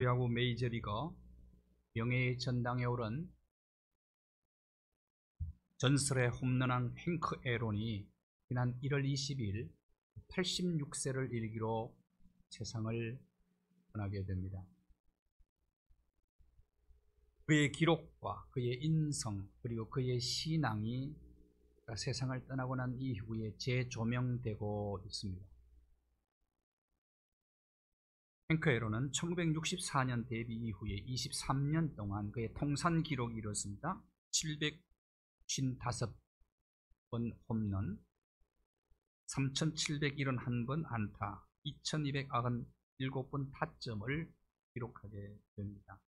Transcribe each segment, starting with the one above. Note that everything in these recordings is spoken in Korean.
프로야구 메이저리거 명예의 전당에 오른 전설의 홈런왕 행크 애론이 지난 1월 20일 86세를 일기로 세상을 떠나게 됩니다. 그의 기록과 그의 인성 그리고 그의 신앙이 세상을 떠나고 난 이후에 재조명되고 있습니다. 행크 애론은 1964년 데뷔 이후에 23년 동안 그의 통산 기록이 이렇습니다. 755번 홈런, 3,771번 안타, 2,297번 타점을 기록하게 됩니다.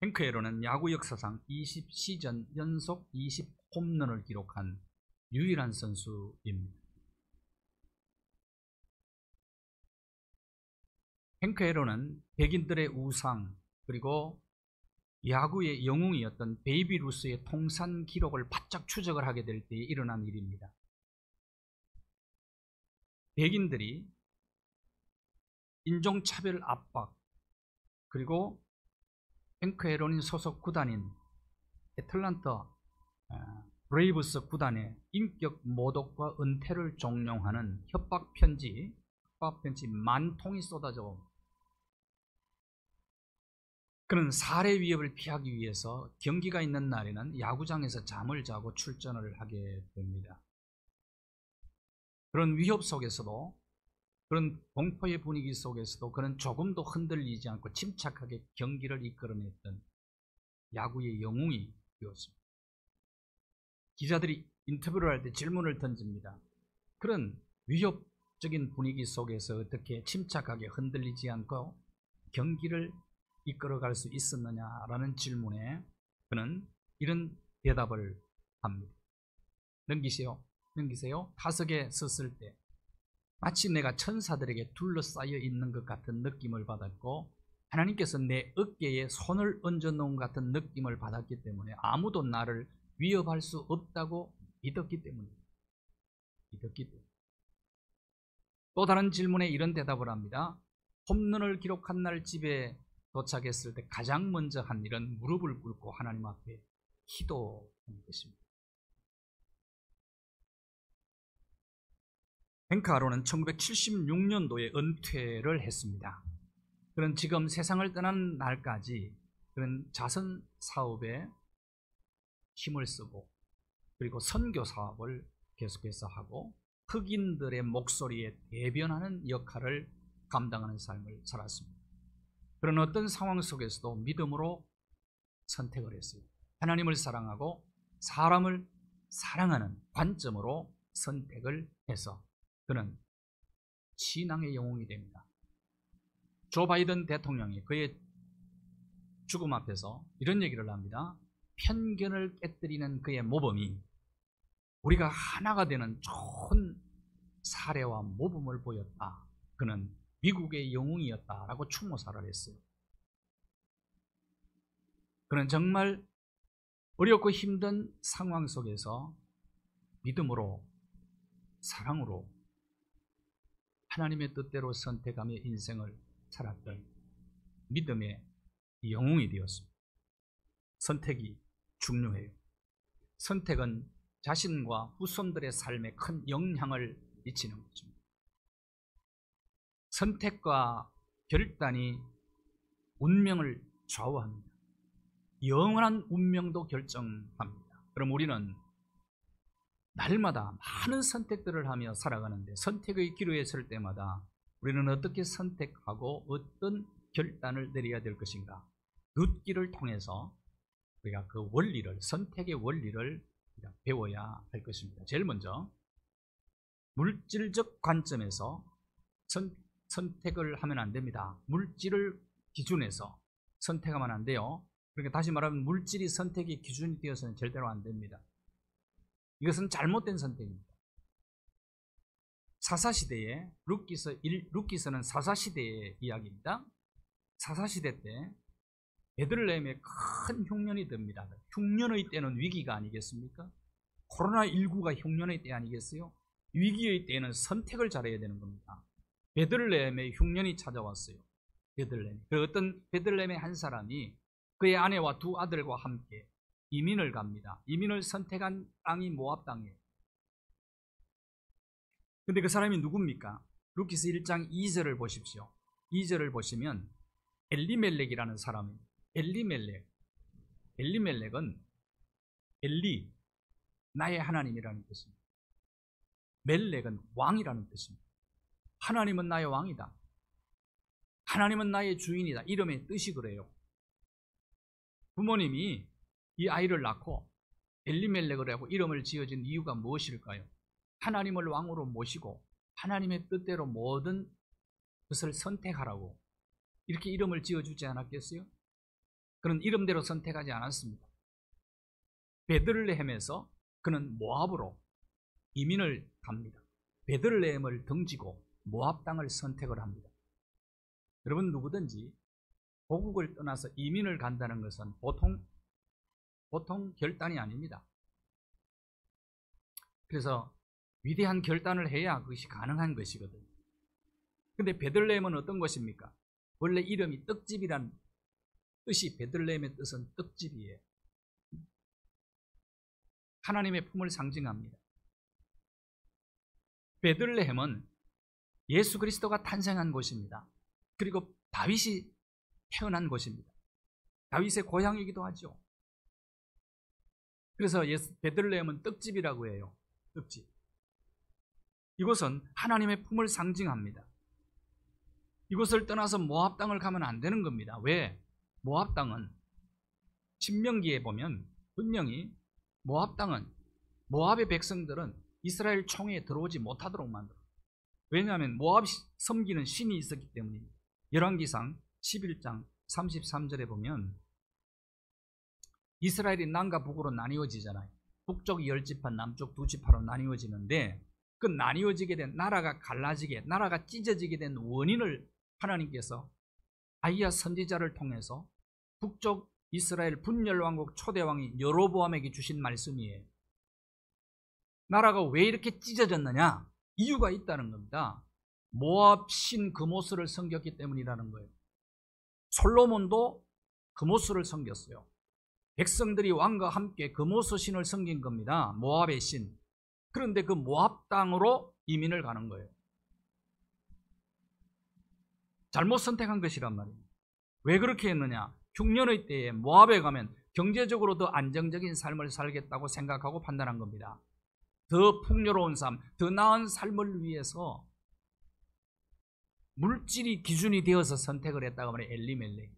행크 애론은 야구 역사상 20시즌 연속 20홈런을 기록한 유일한 선수입니다. 행크 애론은 백인들의 우상 그리고 야구의 영웅이었던 베이비 루스의 통산 기록을 바짝 추적을 하게 될 때에 일어난 일입니다. 백인들이 인종차별 압박 그리고 행크 애론이 소속 구단인 애틀랜타 브레이브스 구단의 인격 모독과 은퇴를 종용하는 협박 편지 만 통이 쏟아져 그는 살해 위협을 피하기 위해서 경기가 있는 날에는 야구장에서 잠을 자고 출전을 하게 됩니다. 그런 위협 속에서도 그런 공포의 분위기 속에서도 그는 조금도 흔들리지 않고 침착하게 경기를 이끌어냈던 야구의 영웅이 되었습니다. 기자들이 인터뷰를 할 때 질문을 던집니다. 그런 위협적인 분위기 속에서 어떻게 침착하게 흔들리지 않고 경기를 이끌어갈 수 있었느냐라는 질문에 그는 이런 대답을 합니다. 넘기세요. 타석에 섰을 때 마치 내가 천사들에게 둘러싸여 있는 것 같은 느낌을 받았고 하나님께서 내 어깨에 손을 얹어 놓은 것 같은 느낌을 받았기 때문에 아무도 나를 위협할 수 없다고 믿었기 때문입니다. 또 다른 질문에 이런 대답을 합니다. 홈런을 기록한 날 집에 도착했을 때 가장 먼저 한 일은 무릎을 꿇고 하나님 앞에 기도하는 것입니다. 행크 애론은 1976년도에 은퇴를 했습니다. 그는 지금 세상을 떠난 날까지 그는 자선 사업에 힘을 쓰고 그리고 선교 사업을 계속해서 하고 흑인들의 목소리에 대변하는 역할을 감당하는 삶을 살았습니다. 그런 어떤 상황 속에서도 믿음으로 선택을 했어요. 하나님을 사랑하고 사람을 사랑하는 관점으로 선택을 해서 그는 신앙의 영웅이 됩니다. 조 바이든 대통령이 그의 죽음 앞에서 이런 얘기를 합니다. 편견을 깨뜨리는 그의 모범이 우리가 하나가 되는 좋은 사례와 모범을 보였다. 그는 미국의 영웅이었다라고 추모사를 했어요. 그는 정말 어렵고 힘든 상황 속에서 믿음으로 사랑으로 하나님의 뜻대로 선택하며 인생을 살았던 믿음의 영웅이 되었습니다. 선택이 중요해요. 선택은 자신과 후손들의 삶에 큰 영향을 미치는 것입니다. 선택과 결단이 운명을 좌우합니다. 영원한 운명도 결정합니다. 그럼 우리는 날마다 많은 선택들을 하며 살아가는데 선택의 기로에 설 때마다 우리는 어떻게 선택하고 어떤 결단을 내려야 될 것인가? 룻기를 통해서 우리가 그 원리를 선택의 원리를 배워야 할 것입니다. 제일 먼저 물질적 관점에서 선택을 하면 안 됩니다. 물질을 기준해서 선택하면 안 돼요. 그러니까 다시 말하면 물질이 선택의 기준이 되어서는 절대로 안 됩니다. 이것은 잘못된 선택입니다. 사사시대에 룻기서는 사사시대의 이야기입니다. 사사시대 때 베들레헴에 큰 흉년이 듭니다. 흉년의 때는 위기가 아니겠습니까? 코로나19가 흉년의 때 아니겠어요? 위기의 때에는 선택을 잘해야 되는 겁니다. 베들레헴에 흉년이 찾아왔어요. 베들레헴. 그 어떤 베들레헴의 한 사람이 그의 아내와 두 아들과 함께 이민을 갑니다. 이민을 선택한 땅이 모압 땅이에요. 근데 그 사람이 누굽니까? 루키스 1장 2절을 보십시오. 2절을 보시면 엘리멜렉이라는 사람입니다. 엘리멜렉은 엘리, 나의 하나님이라는 뜻입니다. 멜렉은 왕이라는 뜻입니다. 하나님은 나의 왕이다. 하나님은 나의 주인이다. 이름의 뜻이 그래요. 부모님이 이 아이를 낳고 엘리멜렉을 하고 이름을 지어진 이유가 무엇일까요? 하나님을 왕으로 모시고 하나님의 뜻대로 모든 것을 선택하라고 이렇게 이름을 지어주지 않았겠어요? 그런 이름대로 선택하지 않았습니다. 베들레헴에서 그는 모압으로 이민을 갑니다. 베들레헴을 등지고 모압 땅을 선택을 합니다. 여러분, 누구든지 고국을 떠나서 이민을 간다는 것은 보통 결단이 아닙니다. 그래서 위대한 결단을 해야 그것이 가능한 것이거든요. 근데 베들레헴은 어떤 것입니까? 원래 이름이 떡집이란 뜻이, 베들레헴의 뜻은 떡집이에요. 하나님의 품을 상징합니다. 베들레헴은 예수 그리스도가 탄생한 곳입니다. 그리고 다윗이 태어난 곳입니다. 다윗의 고향이기도 하죠. 그래서 베들레헴은 떡집이라고 해요. 떡집. 이곳은 하나님의 품을 상징합니다. 이곳을 떠나서 모압 땅을 가면 안 되는 겁니다. 왜? 모압 땅은 신명기에 보면 분명히 모압 땅은, 모압의 백성들은 이스라엘 총회에 들어오지 못하도록 만들어요. 왜냐하면 모압 섬기는 신이 있었기 때문입니다. 열왕기상 11장 33절에 보면 이스라엘이 남과 북으로 나뉘어지잖아요. 북쪽이 10지파, 남쪽 2지파로 나뉘어지는데 그 나뉘어지게 된, 나라가 갈라지게, 나라가 찢어지게 된 원인을 하나님께서 아히야 선지자를 통해서 북쪽 이스라엘 분열왕국 초대왕이 여로보암에게 주신 말씀이에요. 나라가 왜 이렇게 찢어졌느냐? 이유가 있다는 겁니다. 모압 신 그모스를 섬겼기 때문이라는 거예요. 솔로몬도 그모스를 섬겼어요. 백성들이 왕과 함께 그모스 신을 섬긴 겁니다. 모압의 신. 그런데 그 모압 땅으로 이민을 가는 거예요. 잘못 선택한 것이란 말이에요. 왜 그렇게 했느냐? 흉년의 때에 모압에 가면 경제적으로 더 안정적인 삶을 살겠다고 생각하고 판단한 겁니다. 더 풍요로운 삶, 더 나은 삶을 위해서 물질이 기준이 되어서 선택을 했다고 말해요. 엘리멜렉.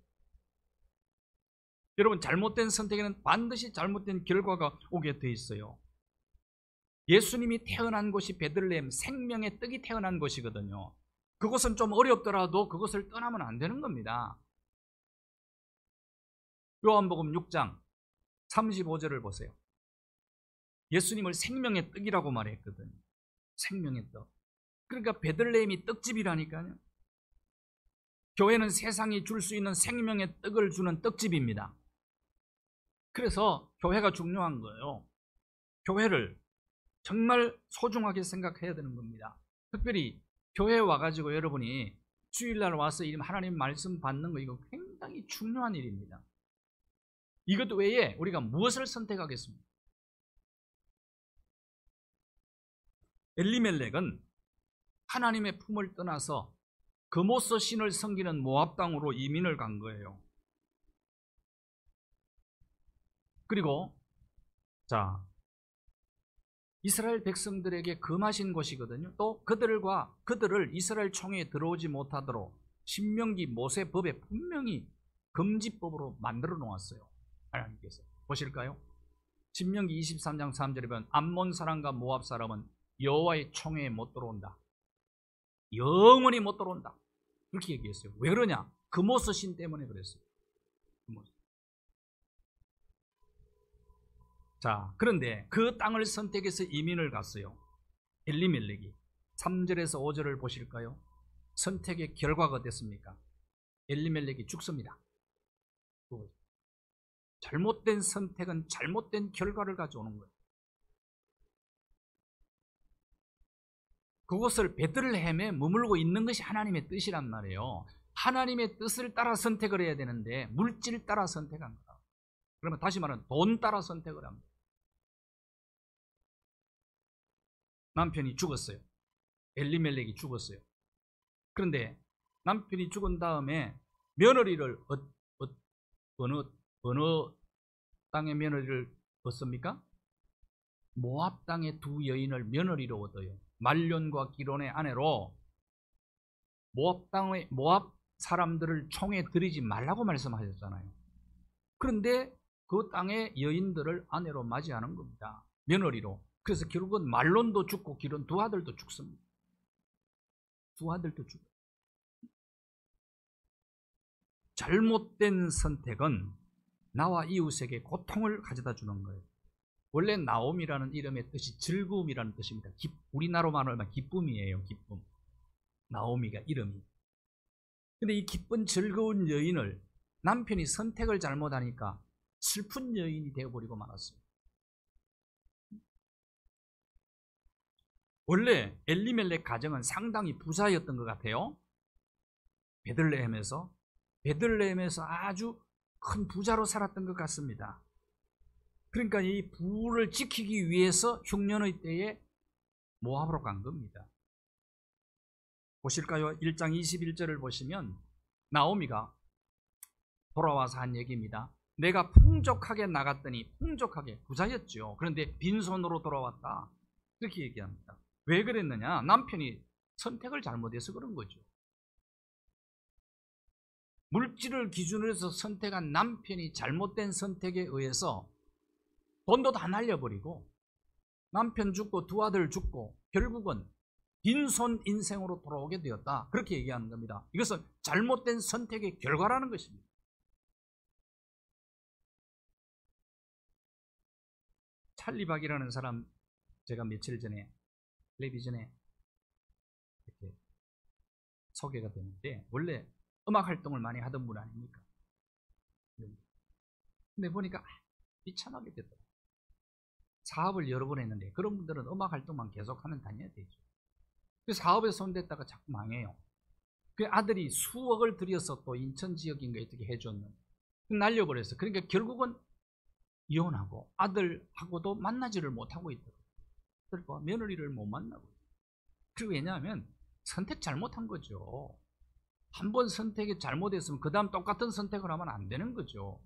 여러분, 잘못된 선택에는 반드시 잘못된 결과가 오게 돼 있어요. 예수님이 태어난 곳이 베들레헴, 생명의 떡이 태어난 곳이거든요. 그곳은 좀 어렵더라도 그것을 떠나면 안 되는 겁니다. 요한복음 6장 35절을 보세요. 예수님을 생명의 떡이라고 말했거든요. 생명의 떡. 그러니까 베들레헴이 떡집이라니까요. 교회는 세상이 줄 수 있는 생명의 떡을 주는 떡집입니다. 그래서 교회가 중요한 거예요. 교회를 정말 소중하게 생각해야 되는 겁니다. 특별히 교회에 와가지고 여러분이 주일날 와서 하나님 말씀 받는 거, 이거 굉장히 중요한 일입니다. 이것 외에 우리가 무엇을 선택하겠습니까? 엘리멜렉은 하나님의 품을 떠나서 그모스 신을 섬기는 모압 땅으로 이민을 간 거예요. 그리고 이스라엘 백성들에게 금하신 곳이거든요. 또 그들을 이스라엘 총회에 들어오지 못하도록 신명기 모세법에 분명히 금지법으로 만들어 놓았어요. 하나님께서. 보실까요? 신명기 23장 3절에 보면 암몬 사람과 모압 사람은 여호와의 총회에 못 들어온다. 영원히 못 들어온다. 그렇게 얘기했어요. 왜 그러냐? 그모스 신 때문에 그랬어요. 그런데 그 땅을 선택해서 이민을 갔어요. 엘리멜렉이. 3절에서 5절을 보실까요? 선택의 결과가 됐습니까? 엘리멜렉이 죽습니다. 잘못된 선택은 잘못된 결과를 가져오는 거예요. 그곳을 베들레헴에 머물고 있는 것이 하나님의 뜻이란 말이에요. 하나님의 뜻을 따라 선택을 해야 되는데 물질 따라 선택한 거다. 그러면 다시 말하면 돈 따라 선택을 합니다. 남편이 죽었어요. 엘리멜렉이 죽었어요. 그런데 남편이 죽은 다음에 며느리를 어느 땅의 며느리를 얻습니까? 모압 땅의 두 여인을 며느리로 얻어요. 말론과 기론의 아내로 모압 사람들을 총에 들이지 말라고 말씀하셨잖아요. 그런데 그 땅의 여인들을 아내로 맞이하는 겁니다. 며느리로. 그래서 결국은 말론도 죽고 기론 두 아들도 죽습니다. 두 아들도 죽어요. 잘못된 선택은 나와 이웃에게 고통을 가져다 주는 거예요. 원래 나옴이라는 이름의 뜻이 즐거움이라는 뜻입니다. 우리나라로 말하면 기쁨이에요. 기쁨. 나오미가 이름이. 근데 이 기쁜 즐거운 여인을 남편이 선택을 잘못하니까 슬픈 여인이 되어버리고 말았어요. 원래 엘리멜렉 가정은 상당히 부자였던 것 같아요. 베들레헴에서 아주 큰 부자로 살았던 것 같습니다. 그러니까 이 부를 지키기 위해서 흉년의 때에 모압으로 간 겁니다. 보실까요? 1장 21절을 보시면 나오미가 돌아와서 한 얘기입니다. 내가 풍족하게 나갔더니, 풍족하게, 부자였죠. 그런데 빈손으로 돌아왔다. 그렇게 얘기합니다. 왜 그랬느냐? 남편이 선택을 잘못해서 그런 거죠. 물질을 기준으로 해서 선택한 남편이 잘못된 선택에 의해서 돈도 다 날려버리고 남편 죽고 두 아들 죽고 결국은 빈손 인생으로 돌아오게 되었다. 그렇게 얘기하는 겁니다. 이것은 잘못된 선택의 결과라는 것입니다. 찰리 박이라는 사람, 제가 며칠 전에 텔레비전에 이렇게 소개가 됐는데 원래 음악 활동을 많이 하던 분 아닙니까? 근데 보니까 비참하게 됐더라고요. 사업을 여러 번 했는데 그런 분들은 음악 활동만 계속하면 다녀야 되죠. 그 사업에 손댔다가 자꾸 망해요. 그 아들이 수억을 들여서 또 인천 지역인가 어떻게 해줬는데 날려버렸어. 그러니까 결국은 이혼하고 아들하고도 만나지를 못하고 있더라고요. 아들과 며느리를 못 만나고. 그리고 왜냐하면 선택 잘못한 거죠. 한 번 선택이 잘못했으면 그 다음 똑같은 선택을 하면 안 되는 거죠.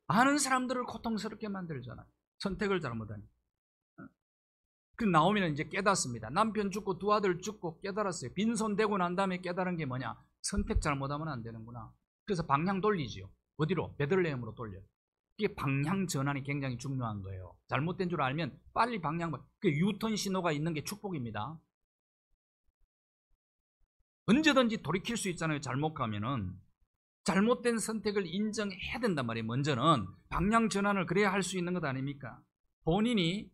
많은 사람들을 고통스럽게 만들잖아요. 선택을 잘못하니. 그 나오미는 이제 깨닫습니다. 남편 죽고 두 아들 죽고 깨달았어요. 빈손 되고 난 다음에 깨달은 게 뭐냐? 선택 잘못하면 안 되는구나. 그래서 방향 돌리지요. 어디로? 베들레헴으로 돌려요. 이게 방향 전환이 굉장히 중요한 거예요. 잘못된 줄 알면 빨리 방향, 그 유턴 신호가 있는 게 축복입니다. 언제든지 돌이킬 수 있잖아요. 잘못 가면은. 잘못된 선택을 인정해야 된단 말이에요. 먼저는 방향 전환을 그래야 할 수 있는 것 아닙니까? 본인이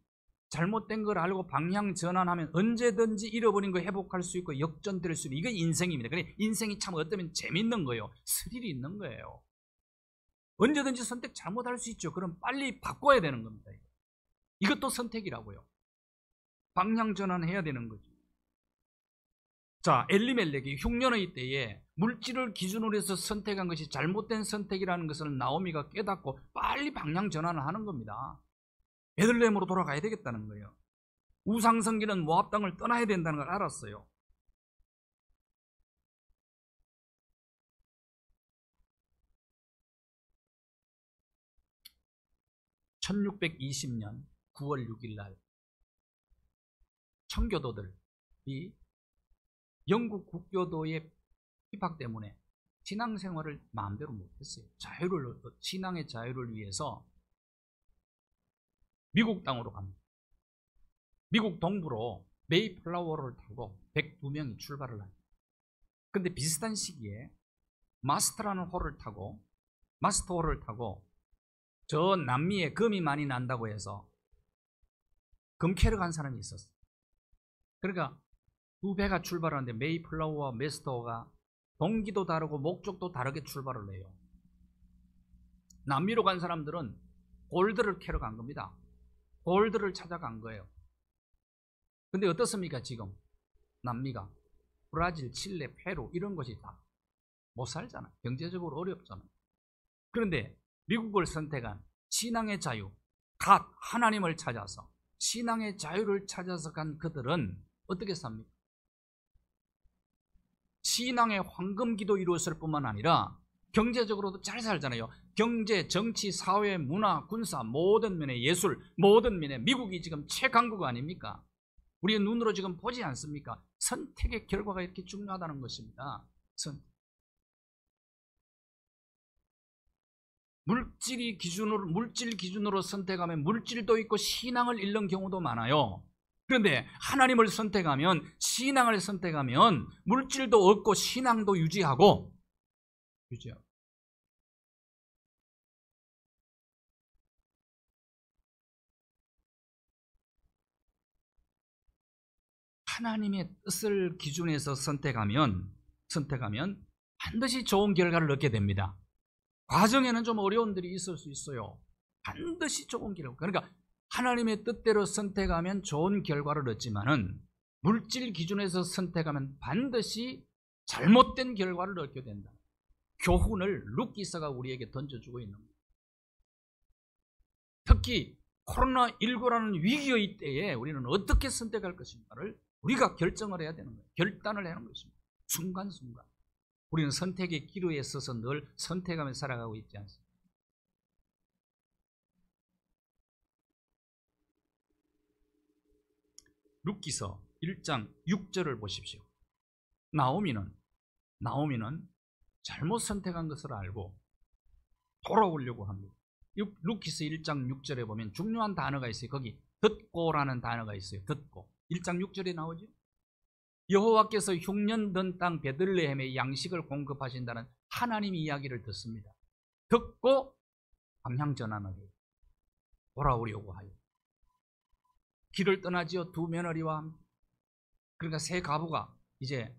잘못된 걸 알고 방향 전환하면 언제든지 잃어버린 거 회복할 수 있고 역전될 수 있는, 이게 인생입니다. 그래, 인생이 참 어쩌면 재밌는 거예요. 스릴이 있는 거예요. 언제든지 선택 잘못할 수 있죠. 그럼 빨리 바꿔야 되는 겁니다. 이것도 선택이라고요. 방향 전환해야 되는 거죠. 자, 엘리멜렉이 흉년의 때에 물질을 기준으로 해서 선택한 것이 잘못된 선택이라는 것을 나오미가 깨닫고 빨리 방향 전환을 하는 겁니다. 베들레헴으로 돌아가야 되겠다는 거예요. 우상성기는 모압 땅을 떠나야 된다는 걸 알았어요. (1620년 9월 6일) 날 청교도들이 영국 국교도의 핍박 때문에 신앙생활을 마음대로 못했어요. 신앙의 자유를 위해서 미국 땅으로 갑니다. 미국 동부로 메이플라워를 타고 102명이 출발을 합니다. 근데 비슷한 시기에 마스터호를 타고 저 남미에 금이 많이 난다고 해서 금 캐러 간 사람이 있었어요. 그러니까 두 배가 출발하는데 메이플라워와 마스터호가 동기도 다르고 목적도 다르게 출발을 해요. 남미로 간 사람들은 골드를 캐러 간 겁니다. 골드를 찾아간 거예요. 근데 어떻습니까? 지금 남미가 브라질, 칠레, 페루 이런 곳이 다 못 살잖아요. 경제적으로 어렵잖아요. 그런데 미국을 선택한 신앙의 자유, 갓 하나님을 찾아서 신앙의 자유를 찾아서 간 그들은 어떻게 삽니까? 신앙의 황금기도 이루었을 뿐만 아니라 경제적으로도 잘 살잖아요. 경제, 정치, 사회, 문화, 군사 모든 면의 예술, 모든 면에 미국이 지금 최강국 아닙니까? 우리의 눈으로 지금 보지 않습니까? 선택의 결과가 이렇게 중요하다는 것입니다. 물질 기준으로 선택하면 물질도 있고 신앙을 잃는 경우도 많아요. 그런데 하나님을 선택하면, 신앙을 선택하면 물질도 얻고 신앙도 유지하고. 하나님의 뜻을 기준에서 선택하면 반드시 좋은 결과를 얻게 됩니다. 과정에는 좀 어려움들이 있을 수 있어요. 반드시 좋은 결과. 그러니까 하나님의 뜻대로 선택하면 좋은 결과를 얻지만은 물질 기준에서 선택하면 반드시 잘못된 결과를 얻게 된다. 교훈을 룻기서가 우리에게 던져주고 있는 겁니다. 특히 코로나19라는 위기의 때에 우리는 어떻게 선택할 것인가를 우리가 결정을 해야 되는 거예요. 결단을 해야 하는 것입니다. 순간순간. 우리는 선택의 기로에 서서 늘 선택하며 살아가고 있지 않습니까? 룻기서 1장 6절을 보십시오. 나오미는 잘못 선택한 것을 알고 돌아오려고 합니다. 룻기서 1장 6절에 보면 중요한 단어가 있어요. 거기 듣고라는 단어가 있어요. 듣고. 1장 6절에 나오죠. 여호와께서 흉년 든 땅 베들레헴에 양식을 공급하신다는 하나님 이야기를 듣습니다. 듣고 방향 전환을 해요. 돌아오려고 하여 길을 떠나지요. 두 며느리와 함께. 그러니까 세 가부가 이제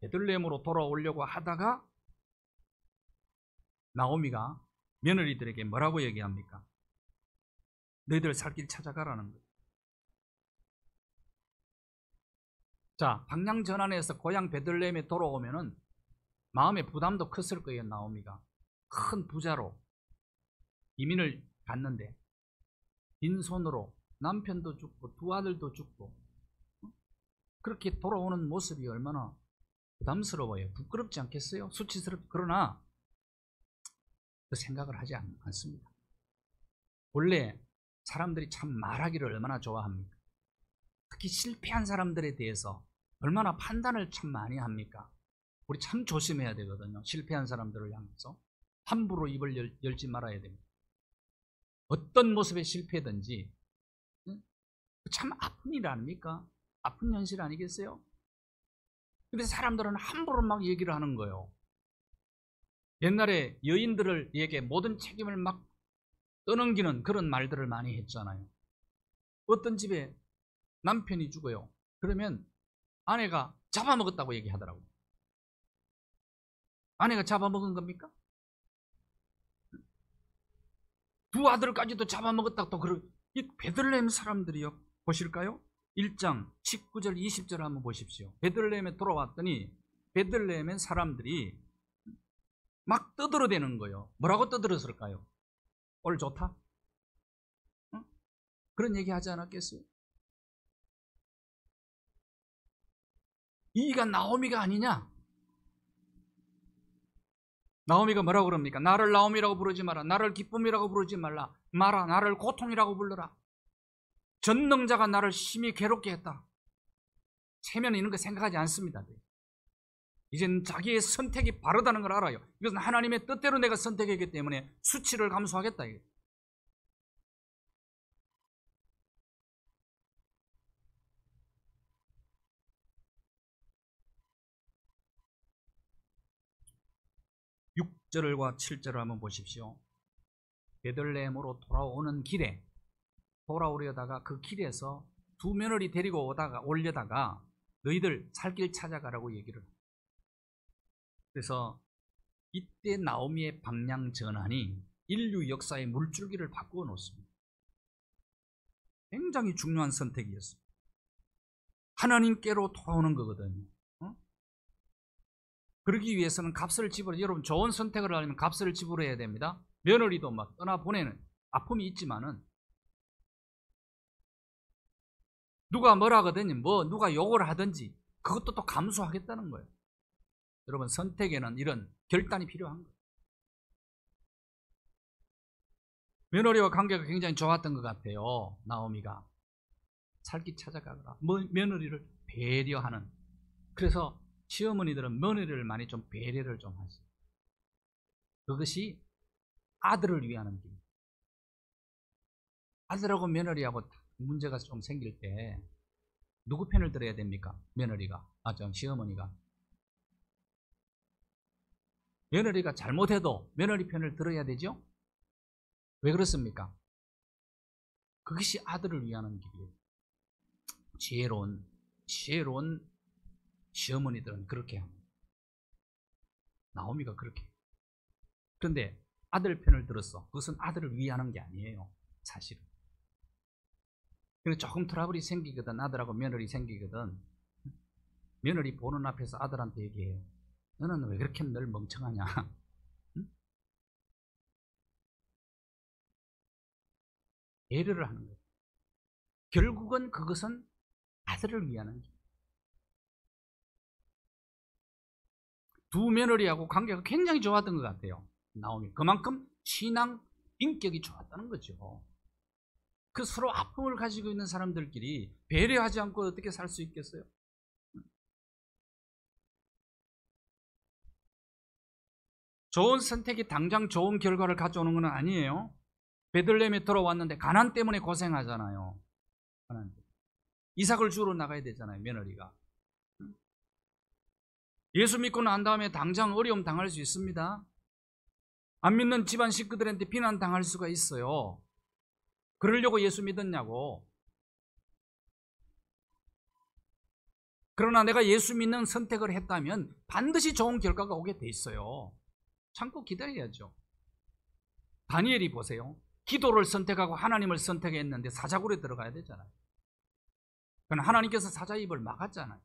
베들레헴으로 돌아오려고 하다가 나오미가 며느리들에게 뭐라고 얘기합니까? 너희들 살 길 찾아가라는 거예요. 자, 방향 전환해서 고향 베들레헴에 돌아오면은 마음의 부담도 컸을 거예요. 나오미가 큰 부자로 이민을 갔는데 빈손으로 남편도 죽고 두 아들도 죽고 그렇게 돌아오는 모습이 얼마나 부담스러워요. 부끄럽지 않겠어요? 수치스럽죠. 그러나 그 생각을 하지 않습니다. 원래 사람들이 참 말하기를 얼마나 좋아합니까? 특히 실패한 사람들에 대해서 얼마나 판단을 참 많이 합니까? 우리 참 조심해야 되거든요. 실패한 사람들을 향해서 함부로 입을 열지 말아야 됩니다. 어떤 모습의 실패든지 참 아픈 일 아닙니까? 아픈 현실 아니겠어요? 근데 사람들은 함부로 막 얘기를 하는 거예요. 옛날에 여인들에게 모든 책임을 막 떠넘기는 그런 말들을 많이 했잖아요. 어떤 집에 남편이 죽어요. 그러면 아내가 잡아먹었다고 얘기하더라고요. 아내가 잡아먹은 겁니까? 두 아들까지도 잡아먹었다고 이 베들레헴 사람들이요. 보실까요? 1장 19절 20절 한번 보십시오. 베들레헴에 돌아왔더니 베들레헴의 사람들이 막 떠들어대는 거예요. 뭐라고 떠들었을까요? 오늘 좋다? 응? 그런 얘기 하지 않았겠어요? 이가 나오미가 아니냐? 나오미가 뭐라고 그럽니까? 나를 나오미라고 부르지 마라. 나를 기쁨이라고 부르지 말라. 나를 고통이라고 불러라. 전능자가 나를 심히 괴롭게 했다. 체면은 이런 거 생각하지 않습니다. 이제는 자기의 선택이 바르다는 걸 알아요. 이것은 하나님의 뜻대로 내가 선택했기 때문에 수치를 감수하겠다. 6절과 7절을 한번 보십시오. 베들레헴으로 돌아오는 길에 돌아오려다가 그 길에서 두 며느리 데리고 올려다가 너희들 살 길 찾아가라고 얘기를 해요. 그래서 이때 나오미의 방향 전환이 인류 역사의 물줄기를 바꾸어 놓습니다. 굉장히 중요한 선택이었습니다. 하나님께로 돌아오는 거거든요. 그러기 위해서는 값을 지불해. 여러분, 좋은 선택을 하려면 값을 지불해야 됩니다. 며느리도 막 떠나보내는 아픔이 있지만은 누가 뭐라 하거든요. 누가 욕을 하든지 그것도 또 감수하겠다는 거예요. 여러분, 선택에는 이런 결단이 필요한 거예요. 며느리와 관계가 굉장히 좋았던 것 같아요. 나오미가 살기 찾아가거라. 며느리를 배려하는. 그래서 시어머니들은 며느리를 많이 좀 배려를 좀 하세요. 그것이 아들을 위하는 길. 아들하고 며느리하고 문제가 좀 생길 때 누구 편을 들어야 됩니까? 며느리가, 시어머니가. 며느리가 잘못해도 며느리 편을 들어야 되죠? 왜 그렇습니까? 그것이 아들을 위하는 길이에요. 지혜로운 시어머니들은 그렇게 합니다. 나오미가 그렇게 해요. 그런데 아들 편을 들었어. 그것은 아들을 위하는 게 아니에요. 사실은. 그래서 조금 트러블이 생기거든. 아들하고 며느리 생기거든. 며느리 보는 앞에서 아들한테 얘기해요. 너는 왜 그렇게 늘 멍청하냐? 응? 배려를 하는 거예요. 결국은 그것은 아들을 위하는 길. 두 며느리하고 관계가 굉장히 좋았던 것 같아요. 나오미. 그만큼 신앙 인격이 좋았다는 거죠. 그 서로 아픔을 가지고 있는 사람들끼리 배려하지 않고 어떻게 살 수 있겠어요? 좋은 선택이 당장 좋은 결과를 가져오는 건 아니에요. 베들레헴에 들어왔는데 가난 때문에 고생하잖아요. 이삭을 주러 나가야 되잖아요, 며느리가. 예수 믿고 난 다음에 당장 어려움 당할 수 있습니다. 안 믿는 집안 식구들한테 비난 당할 수가 있어요. 그러려고 예수 믿었냐고. 그러나 내가 예수 믿는 선택을 했다면 반드시 좋은 결과가 오게 돼 있어요. 참고 기다려야죠. 다니엘이 보세요. 기도를 선택하고 하나님을 선택했는데 사자굴에 들어가야 되잖아요. 그러나 하나님께서 사자 입을 막았잖아요.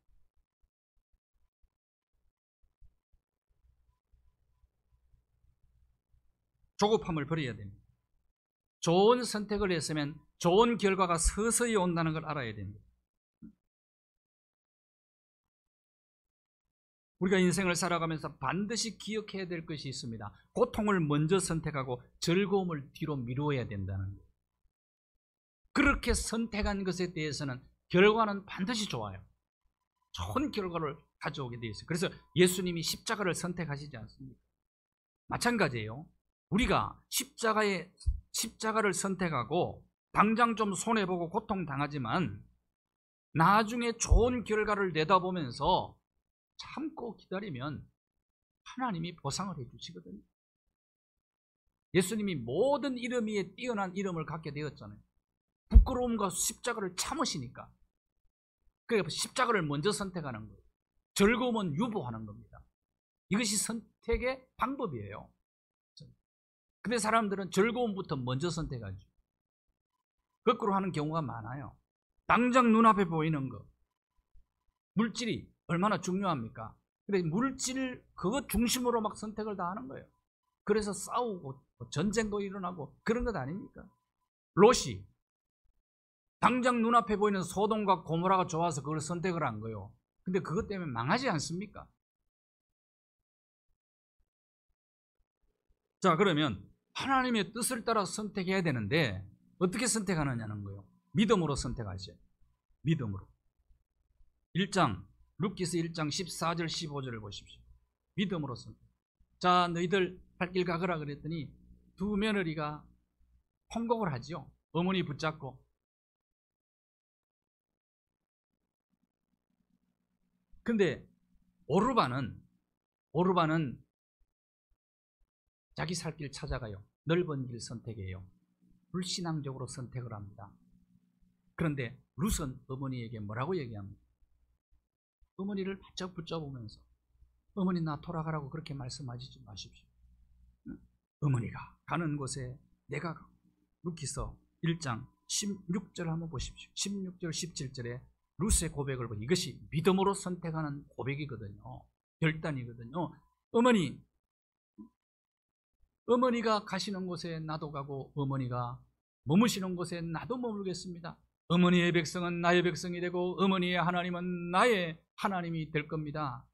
조급함을 버려야 됩니다. 좋은 선택을 했으면 좋은 결과가 서서히 온다는 걸 알아야 됩니다. 우리가 인생을 살아가면서 반드시 기억해야 될 것이 있습니다. 고통을 먼저 선택하고 즐거움을 뒤로 미루어야 된다는 거예요. 그렇게 선택한 것에 대해서는 결과는 반드시 좋아요. 좋은 결과를 가져오게 되어 있어요. 그래서 예수님이 십자가를 선택하시지 않습니까? 마찬가지예요. 우리가 십자가를 선택하고 당장 좀 손해보고 고통당하지만 나중에 좋은 결과를 내다보면서 참고 기다리면 하나님이 보상을 해주시거든요. 예수님이 모든 이름 위에 뛰어난 이름을 갖게 되었잖아요. 부끄러움과 십자가를 참으시니까. 그러니까 십자가를 먼저 선택하는 거예요. 즐거움은 유보하는 겁니다. 이것이 선택의 방법이에요. 근데 사람들은 즐거움부터 먼저 선택하죠. 거꾸로 하는 경우가 많아요. 당장 눈앞에 보이는 것, 물질이 얼마나 중요합니까? 근데 물질 그것 중심으로 막 선택을 다 하는 거예요. 그래서 싸우고 전쟁도 일어나고 그런 것 아닙니까? 롯이 당장 눈앞에 보이는 소돔과 고모라가 좋아서 그걸 선택을 한 거예요. 근데 그것 때문에 망하지 않습니까? 자, 그러면 하나님의 뜻을 따라 선택해야 되는데 어떻게 선택하느냐는 거예요. 믿음으로 선택하셔요. 믿음으로. 룻기서 1장 14절 15절을 보십시오. 믿음으로 선택. 자, 너희들 할 길 가거라 그랬더니 두 며느리가 통곡을 하지요. 어머니 붙잡고. 근데 오르바는 자기 살 길 찾아가요. 넓은 길 선택해요. 불신앙적으로 선택을 합니다. 그런데 룻은 어머니에게 뭐라고 얘기합니까? 어머니를 바짝 붙잡으면서 어머니 나 돌아가라고 그렇게 말씀하시지 마십시오. 어머니가 가는 곳에 내가 룻기서 1장 16절 한번 보십시오. 16절 17절에 루스의 고백을 보니 이것이 믿음으로 선택하는 고백이거든요. 결단이거든요. 어머니가 가시는 곳에 나도 가고 어머니가 머무시는 곳에 나도 머물겠습니다. 어머니의 백성은 나의 백성이 되고 어머니의 하나님은 나의 하나님이 될 겁니다.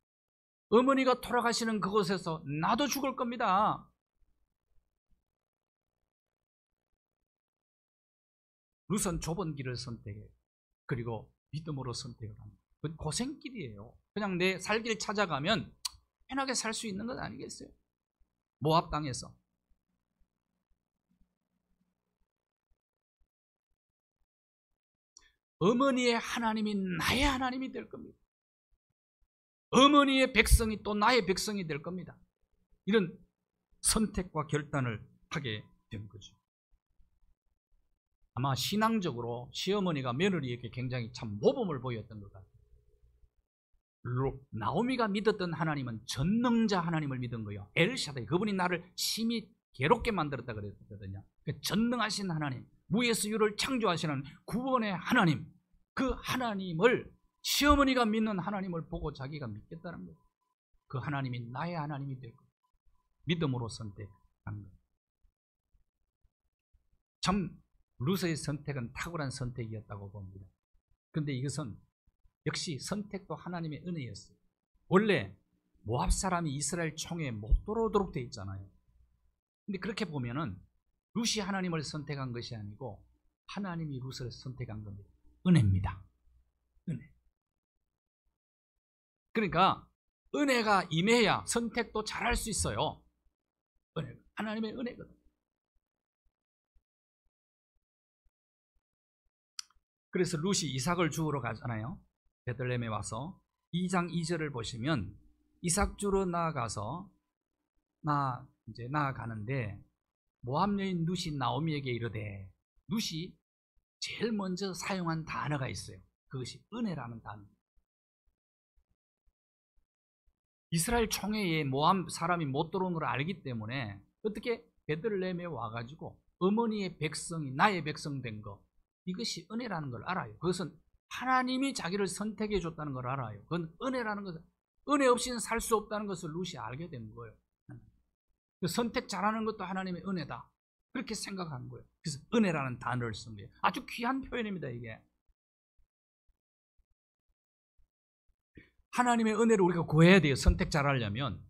어머니가 돌아가시는 그곳에서 나도 죽을 겁니다. 루스는 좁은 길을 선택해요. 그리고 믿음으로 선택을 합니다. 그건 고생길이에요. 그냥 내 살 길 찾아가면 편하게 살 수 있는 건 아니겠어요? 모압 땅에서 어머니의 하나님이 나의 하나님이 될 겁니다. 어머니의 백성이 또 나의 백성이 될 겁니다. 이런 선택과 결단을 하게 된 거죠. 아마 신앙적으로 시어머니가 며느리에게 굉장히 참 모범을 보였던 것 같아요. 나오미가 믿었던 하나님은 전능자 하나님을 믿은 거예요. 엘샤다이, 그분이 나를 심히 괴롭게 만들었다 그랬거든요. 전능하신 하나님, 무에서 유를 창조하시는 구원의 하나님, 그 하나님을, 시어머니가 믿는 하나님을 보고 자기가 믿겠다는 거예요. 그 하나님이 나의 하나님이 될 거예요. 믿음으로 선택한 거예요. 참 루스의 선택은 탁월한 선택이었다고 봅니다. 그런데 이것은 역시 선택도 하나님의 은혜였어요. 원래 모압 사람이 이스라엘 총회에 못 들어오도록 돼 있잖아요. 근데 그렇게 보면은 루시 하나님을 선택한 것이 아니고 하나님이 루스를 선택한 겁니다. 은혜입니다. 은혜. 그러니까 은혜가 임해야 선택도 잘할 수 있어요. 은혜, 하나님의 은혜거든요. 그래서 루시 이삭을 주우러 가잖아요. 베들레헴에 와서 2장 2절을 보시면 이삭 주러 나아가서 나아가는데 모압 여인 룻이 나오미에게 이르되, 룻이 제일 먼저 사용한 단어가 있어요. 그것이 은혜라는 단어. 이스라엘 총회에 모압 사람이 못 들어온 걸 알기 때문에 어떻게 베들레헴에 와가지고 어머니의 백성이 나의 백성 된 거, 이것이 은혜라는 걸 알아요. 그것은 하나님이 자기를 선택해 줬다는 걸 알아요. 그건 은혜라는 것은, 은혜 없이는 살 수 없다는 것을 룻이 알게 된 거예요. 선택 잘하는 것도 하나님의 은혜다, 그렇게 생각한 거예요. 그래서 은혜라는 단어를 쓴 거예요. 아주 귀한 표현입니다. 이게 하나님의 은혜를 우리가 구해야 돼요. 선택 잘하려면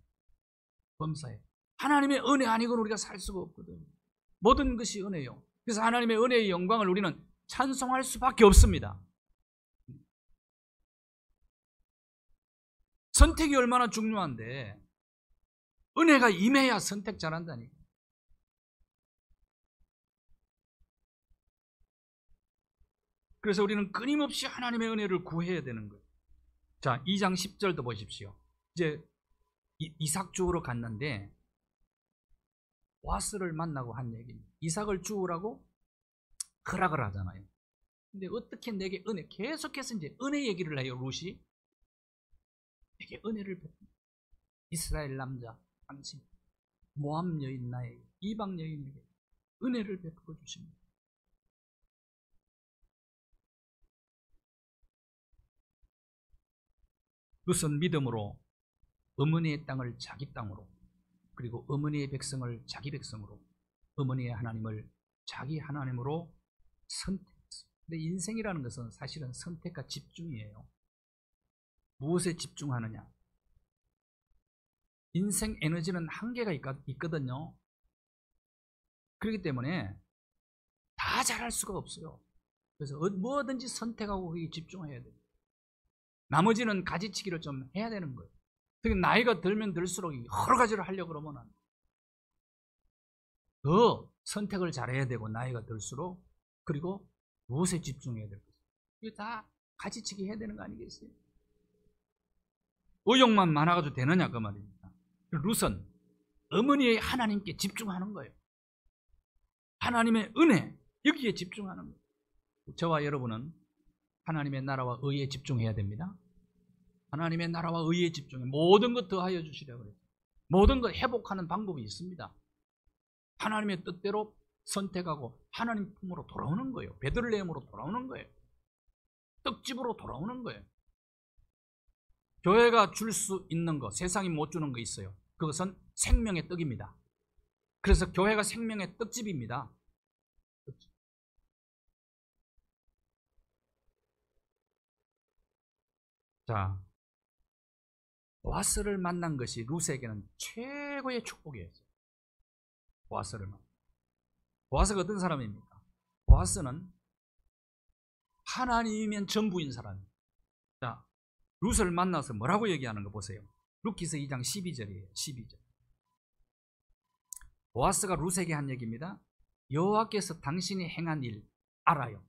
범사에 하나님의 은혜 아니고는 우리가 살 수가 없거든요. 모든 것이 은혜요. 그래서 하나님의 은혜의 영광을 우리는 찬송할 수밖에 없습니다. 선택이 얼마나 중요한데 은혜가 임해야 선택 잘한다니까. 그래서 우리는 끊임없이 하나님의 은혜를 구해야 되는 거예요. 자, 2장 10절도 보십시오. 이제 이삭 주우러 갔는데 보아스를 만나고 한 얘기입니다. 이삭을 주우라고 허락을 하잖아요. 근데 어떻게 내게 은혜, 계속해서 이제 은혜 얘기를 해요. 룻이 내게 은혜를 베푼다. 이스라엘 남자 당신, 모압 여인 나에게, 이방 여인에게 은혜를 베풀어 주십니다. 룻은 믿음으로 어머니의 땅을 자기 땅으로, 그리고 어머니의 백성을 자기 백성으로, 어머니의 하나님을 자기 하나님으로 선택했습니다. 근데 인생이라는 것은 사실은 선택과 집중이에요. 무엇에 집중하느냐? 인생 에너지는 한계가 있거든요. 그렇기 때문에 다 잘할 수가 없어요. 그래서 뭐든지 선택하고 거기에 집중해야 돼요. 나머지는 가지치기를 좀 해야 되는 거예요. 특히 나이가 들면 들수록 여러 가지를 하려고 그러면 더 선택을 잘해야 되고, 나이가 들수록, 그리고 무엇에 집중해야 될 것이에요. 이게 다 가지치기 해야 되는 거 아니겠어요? 의욕만 많아가지고 되느냐 그 말입니다. 룻은 어머니의 하나님께 집중하는 거예요. 하나님의 은혜, 여기에 집중하는 거예요. 저와 여러분은 하나님의 나라와 의에 집중해야 됩니다. 하나님의 나라와 의에 집중해 모든 것 더하여 주시려고 그래요. 모든 것 회복하는 방법이 있습니다. 하나님의 뜻대로 선택하고 하나님 품으로 돌아오는 거예요. 베들레헴으로 돌아오는 거예요. 떡집으로 돌아오는 거예요. 교회가 줄 수 있는 거, 세상이 못 주는 거 있어요. 그것은 생명의 떡입니다. 그래서 교회가 생명의 떡집입니다. 자, 보아스를 만난 것이 룻에게는 최고의 축복이었어요. 보아스를 만난. 보아스가 어떤 사람입니까? 보아스는 하나님이면 전부인 사람입니다. 자, 룻을 만나서 뭐라고 얘기하는 거 보세요. 룻기서 2장 12절이에요. 12절. 보아스가 룻에게 한 얘기입니다. 여호와께서 당신이 행한 일 알아요.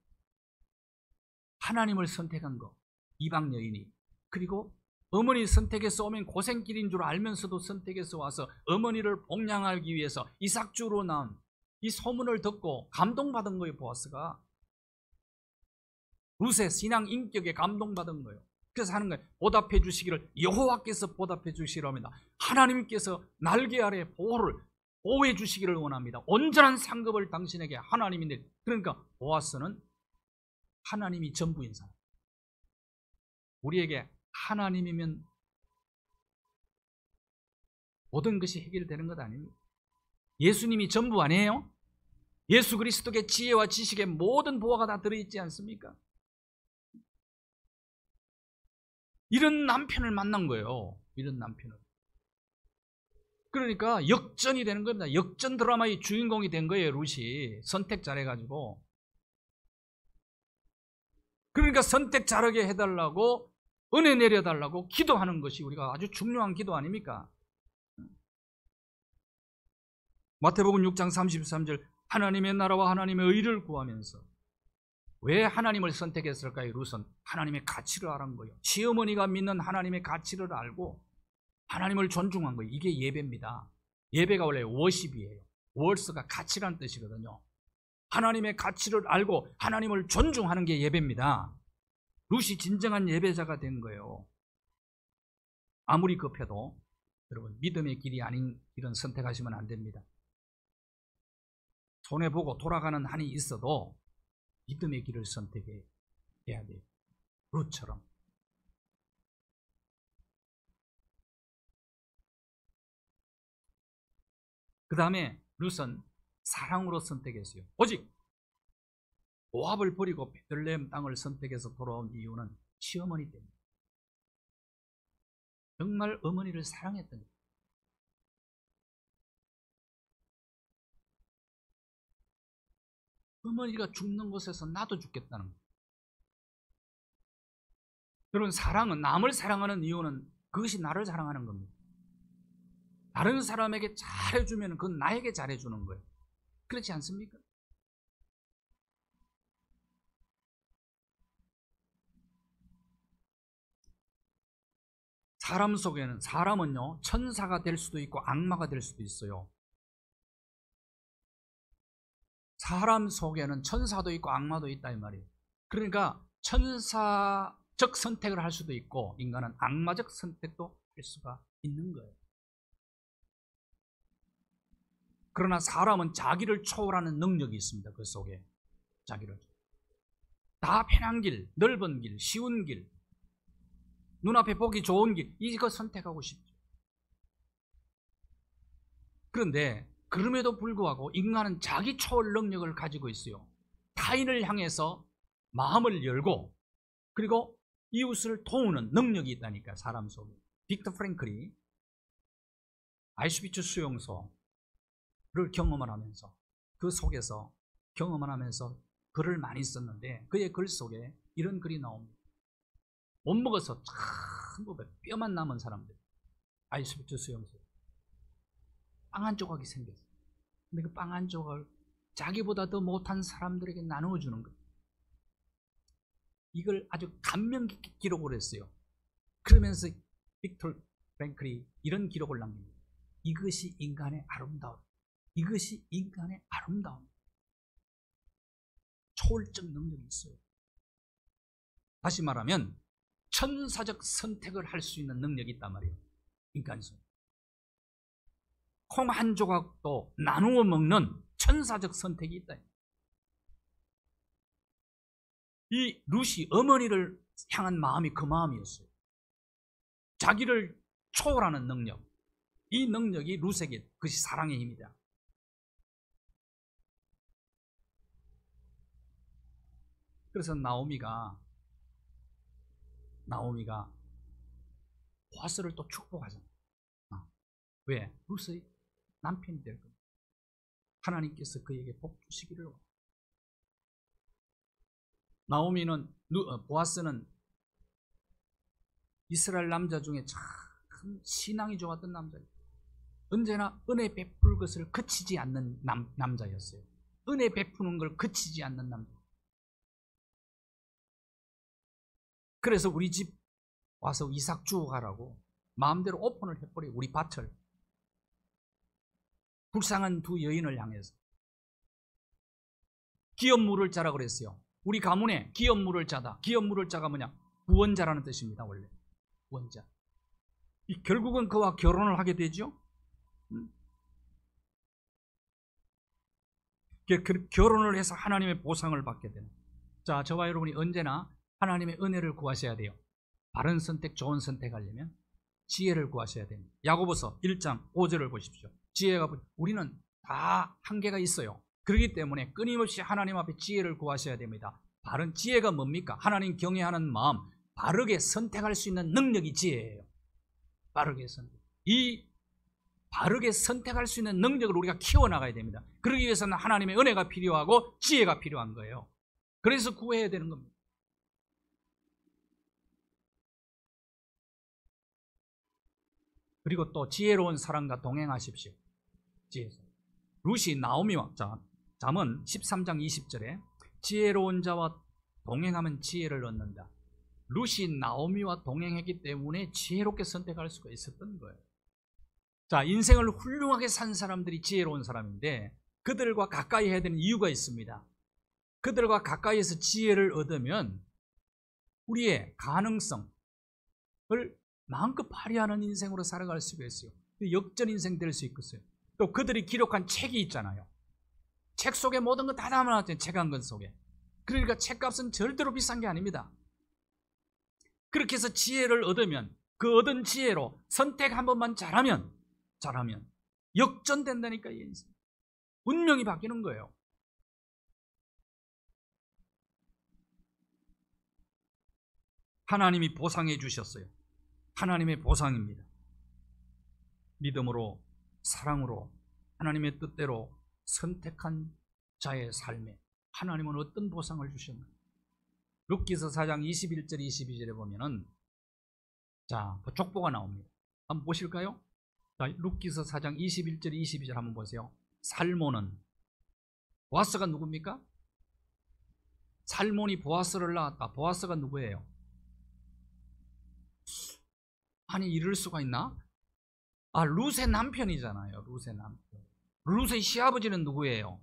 하나님을 선택한 거, 이방 여인이. 그리고 어머니 선택해서 오면 고생길인 줄 알면서도 선택해서 와서 어머니를 복양하기 위해서 이삭주로 난 이 소문을 듣고 감동받은 거예요. 보아스가 룻의 신앙 인격에 감동받은 거예요. 그래서 하는 거예요. 보답해 주시기를 여호와께서 보답해 주시기를 합니다. 하나님께서 날개 아래 보호해 주시기를 원합니다. 온전한 상급을 당신에게 하나님인데, 그러니까 보아스는 하나님이 전부인 사람. 우리에게 하나님이면 모든 것이 해결되는 것 아닙니다. 예수님이 전부 아니에요? 예수 그리스도의 지혜와 지식에 모든 보화가 다 들어있지 않습니까? 이런 남편을 만난 거예요. 이런 남편을. 그러니까 역전이 되는 겁니다. 역전 드라마의 주인공이 된 거예요. 룻이 선택 잘해가지고. 그러니까 선택 잘하게 해달라고, 은혜 내려달라고 기도하는 것이 우리가 아주 중요한 기도 아닙니까? 마태복음 6장 33절, 하나님의 나라와 하나님의 의를 구하면서. 왜 하나님을 선택했을까요? 룻은 하나님의 가치를 알은 거예요. 시어머니가 믿는 하나님의 가치를 알고 하나님을 존중한 거예요. 이게 예배입니다. 예배가 원래 워십이에요. 월스가 가치란 뜻이거든요. 하나님의 가치를 알고 하나님을 존중하는 게 예배입니다. 룻이 진정한 예배자가 된 거예요. 아무리 급해도 여러분, 믿음의 길이 아닌 길은 선택하시면 안 됩니다. 손해보고 돌아가는 한이 있어도 믿음의 길을 선택해야 돼요. 룻처럼. 그 다음에 룻은 사랑으로 선택했어요. 오직 모압을 버리고 베들레헴 땅을 선택해서 돌아온 이유는 시어머니 때문에. 정말 어머니를 사랑했던 거예요. 어머니가 죽는 곳에서 나도 죽겠다는 거예요. 그런 사랑은, 남을 사랑하는 이유는 그것이 나를 사랑하는 겁니다. 다른 사람에게 잘해주면 그건 나에게 잘해주는 거예요. 그렇지 않습니까? 사람 속에는, 사람은요, 천사가 될 수도 있고 악마가 될 수도 있어요. 사람 속에는 천사도 있고 악마도 있다 이 말이에요. 그러니까 천사적 선택을 할 수도 있고 인간은 악마적 선택도 할 수가 있는 거예요. 그러나 사람은 자기를 초월하는 능력이 있습니다. 그 속에 자기를. 다 편한 길, 넓은 길, 쉬운 길, 눈앞에 보기 좋은 길, 이거 선택하고 싶죠. 그런데 그럼에도 불구하고 인간은 자기 초월 능력을 가지고 있어요. 타인을 향해서 마음을 열고 그리고 이웃을 도우는 능력이 있다니까, 사람 속에. 빅터 프랭클이 아이슈비츠 수용소를 경험을 하면서, 그 속에서 경험을 하면서 글을 많이 썼는데 그의 글 속에 이런 글이 나옵니다. 못 먹어서 전부 뼈만 남은 사람들, 아이슈비츠 수용소. 빵 한 조각이 생겼어요. 근데 그 빵 한 조각을 자기보다 더 못한 사람들에게 나누어 주는 거예요. 이걸 아주 감명 깊게 기록을 했어요. 그러면서 빅터 프랭클이 이런 기록을 남깁니다. 이것이 인간의 아름다움. 이것이 인간의 아름다움. 초월적 능력이 있어요. 다시 말하면 천사적 선택을 할 수 있는 능력이 있단 말이에요. 인간 속에. 콩 한 조각도 나누어 먹는 천사적 선택이 있다. 이 룻이 어머니를 향한 마음이 그 마음이었어요. 자기를 초월하는 능력, 이 능력이 룻에게 그것이 사랑의 힘이다. 그래서 나오미가 보아스를 또 축복하잖아요. 왜? 룻의 남편이 될 겁니다. 하나님께서 그에게 복 주시기를. 나오미는 보아스는 이스라엘 남자 중에 참 신앙이 좋았던 남자예요. 언제나 은혜 베풀 것을 그치지 않는 남자였어요. 은혜 베푸는 걸 그치지 않는 남자. 그래서 우리 집 와서 이삭 주워 가라고 마음대로 오픈을 해버려요. 우리 밭을. 불쌍한 두 여인을 향해서. 기업 물을 자라 그랬어요. 우리 가문에 기업 물을 자다. 기업 물을 자가 뭐냐? 구원자라는 뜻입니다. 원래 구원자. 결국은 그와 결혼을 하게 되죠. 결혼을 해서 하나님의 보상을 받게 되는. 자, 저와 여러분이 언제나 하나님의 은혜를 구하셔야 돼요. 바른 선택, 좋은 선택하려면 지혜를 구하셔야 됩니다. 야고보서 1장 5절을 보십시오. 지혜가 우리는 다 한계가 있어요. 그렇기 때문에 끊임없이 하나님 앞에 지혜를 구하셔야 됩니다. 바른 지혜가 뭡니까? 하나님 경외하는 마음, 바르게 선택할 수 있는 능력이 지혜예요. 바르게 선택. 이 바르게 선택할 수 있는 능력을 우리가 키워나가야 됩니다. 그러기 위해서는 하나님의 은혜가 필요하고 지혜가 필요한 거예요. 그래서 구해야 되는 겁니다. 그리고 또 지혜로운 사람과 동행하십시오. 지혜서. 룻이 나오미와 잠언 13장 20절에 지혜로운 자와 동행하면 지혜를 얻는다. 룻이 나오미와 동행했기 때문에 지혜롭게 선택할 수가 있었던 거예요. 자, 인생을 훌륭하게 산 사람들이 지혜로운 사람인데 그들과 가까이 해야 되는 이유가 있습니다. 그들과 가까이에서 지혜를 얻으면 우리의 가능성을 마음껏 발휘하는 인생으로 살아갈 수가 있어요. 역전 인생 될 수 있겠어요. 또 그들이 기록한 책이 있잖아요. 책 속에 모든 거 다 담아놨잖아요. 책 한 권 속에. 그러니까 책값은 절대로 비싼 게 아닙니다. 그렇게 해서 지혜를 얻으면 그 얻은 지혜로 선택 한 번만 잘하면 역전된다니까. 이 인생. 운명이 바뀌는 거예요. 하나님이 보상해 주셨어요. 하나님의 보상입니다. 믿음으로, 사랑으로, 하나님의 뜻대로 선택한 자의 삶에 하나님은 어떤 보상을 주셨나요? 룻기서 4장 21절 22절에 보면은 자, 족보가 나옵니다. 한번 보실까요? 자, 룻기서 4장 21절 22절 한번 보세요. 살몬은, 보아스가 누굽니까? 살몬이 보아스를 낳았다. 보아스가 누구예요? 아니, 이럴 수가 있나? 룻의 남편이잖아요. 룻의 남편. 룻의 시아버지는 누구예요?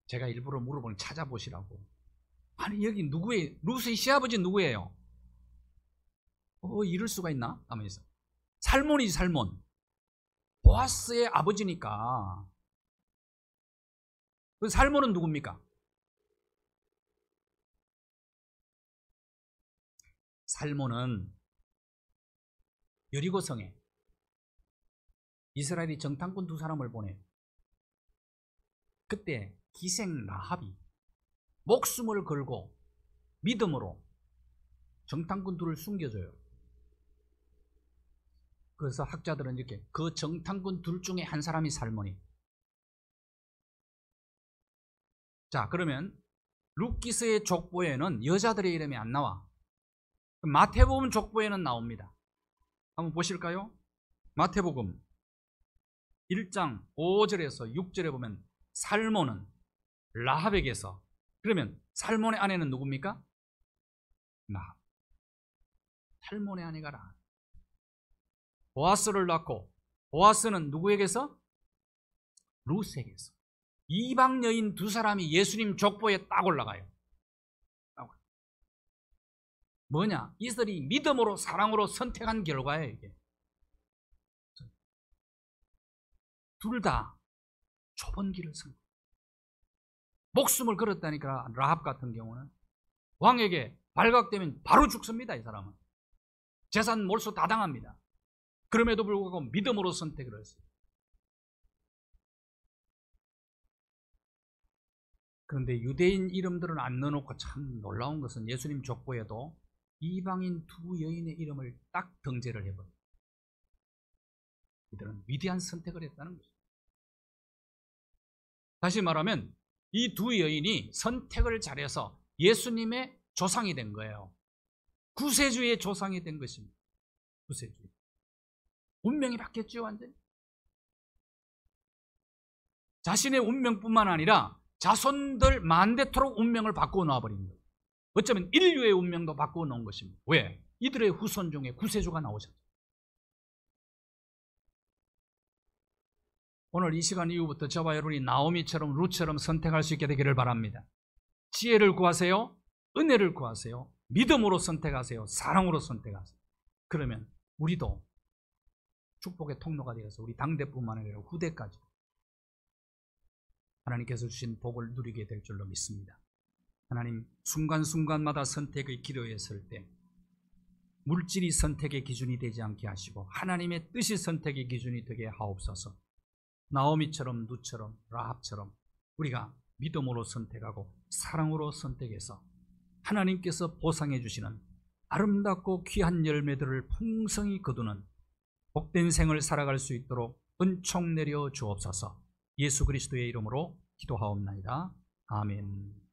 제가 일부러 물어보니 찾아보시라고. 아니, 여기 누구예요? 룻의 시아버지 누구예요? 이럴 수가 있나? 하면서. 살몬이지, 살몬. 보아스의 아버지니까. 그 살몬은 누굽니까? 살몬은 여리고성에 이스라엘이 정탐꾼 두 사람을 보내요. 그때 기생 라합이 목숨을 걸고 믿음으로 정탐꾼 둘을 숨겨줘요. 그래서 학자들은 이렇게 그 정탐꾼 둘 중에 한 사람이 살몬이. 자, 그러면 룻기서의 족보에는 여자들의 이름이 안 나와. 마태복음 족보에는 나옵니다. 한번 보실까요? 마태복음 1장 5절에서 6절에 보면 살몬은 라합에게서, 그러면 살몬의 아내는 누굽니까? 라합. 살몬의 아내가 라합. 보아스를 낳고, 보아스는 누구에게서? 룻에게서. 이방 여인 두 사람이 예수님 족보에 딱 올라가요. 뭐냐? 이들이 믿음으로, 사랑으로 선택한 결과예요, 이게. 둘 다 좁은 길을 선택. 목숨을 걸었다니까. 라합 같은 경우는 왕에게 발각되면 바로 죽습니다. 이 사람은 재산 몰수 다 당합니다. 그럼에도 불구하고 믿음으로 선택을 했어요. 그런데 유대인 이름들은 안 넣어놓고 참 놀라운 것은 예수님 족보에도 이방인 두 여인의 이름을 딱 등재를 해버려요. 이들은 위대한 선택을 했다는 것입니다. 다시 말하면 이 두 여인이 선택을 잘해서 예수님의 조상이 된 거예요. 구세주의 조상이 된 것입니다. 구세주. 운명이 바뀌었죠, 완전히. 자신의 운명뿐만 아니라 자손들 만대토록 운명을 바꾸어 놓아버린 거예요. 어쩌면 인류의 운명도 바꾸어 놓은 것입니다. 왜? 이들의 후손 중에 구세주가 나오셨죠. 오늘 이 시간 이후부터 저와 여러분이 나오미처럼 룻처럼 선택할 수 있게 되기를 바랍니다. 지혜를 구하세요. 은혜를 구하세요. 믿음으로 선택하세요. 사랑으로 선택하세요. 그러면 우리도 축복의 통로가 되어서 우리 당대뿐만 아니라 후대까지 하나님께서 주신 복을 누리게 될 줄로 믿습니다. 하나님, 순간순간마다 선택의 기로에 설 때 물질이 선택의 기준이 되지 않게 하시고 하나님의 뜻이 선택의 기준이 되게 하옵소서. 나오미처럼 룻처럼 라합처럼 우리가 믿음으로 선택하고 사랑으로 선택해서 하나님께서 보상해 주시는 아름답고 귀한 열매들을 풍성히 거두는 복된 생을 살아갈 수 있도록 은총 내려 주옵소서. 예수 그리스도의 이름으로 기도하옵나이다. 아멘.